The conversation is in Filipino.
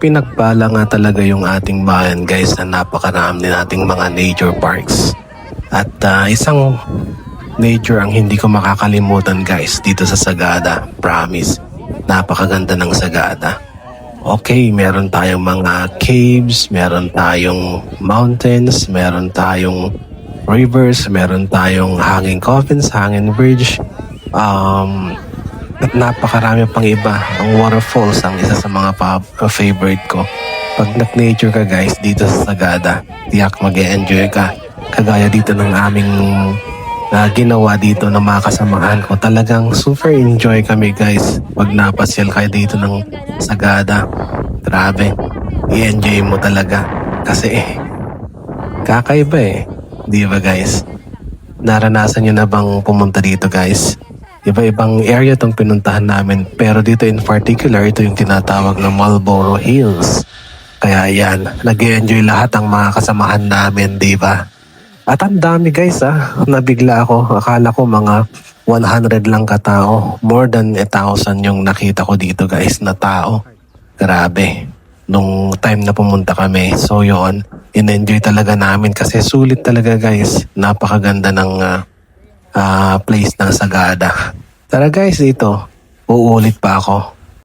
Pinagpala nga talaga yung ating bayan guys na napakarami nating mga nature parks. At isang nature ang hindi ko makakalimutan guys dito sa Sagada. Promise, napakaganda ng Sagada. Okay, meron tayong mga caves, meron tayong mountains, meron tayong rivers, meron tayong hanging coffins, hanging bridge, at napakarami pang iba. Ang waterfalls ang isa sa mga favorite ko. Pag nag-nature ka guys dito sa Sagada, tiyak mag-e-enjoy ka. Kagaya dito ng aming ginawa dito ng mga kasamahan ko. Talagang super enjoy kami guys pag napasyal kayo dito ng Sagada. Grabe, i-enjoy mo talaga. Kasi kakaiba Di ba guys? Naranasan nyo na bang pumunta dito guys? Iba-ibang area itong pinuntahan namin, pero dito in particular, ito yung tinatawag na Marlboro Hills. Kaya yan, nag-enjoy lahat ang mga kasamahan namin, di ba? At ang dami guys nabigla ako. Akala ko mga 100 lang katao. More than 1,000 yung nakita ko dito guys na tao. Grabe. Nung time na pumunta kami, so yun, in-enjoy talaga namin kasi sulit talaga guys. Napakaganda ng place ng Sagada. Tara guys, dito uulit pa ako.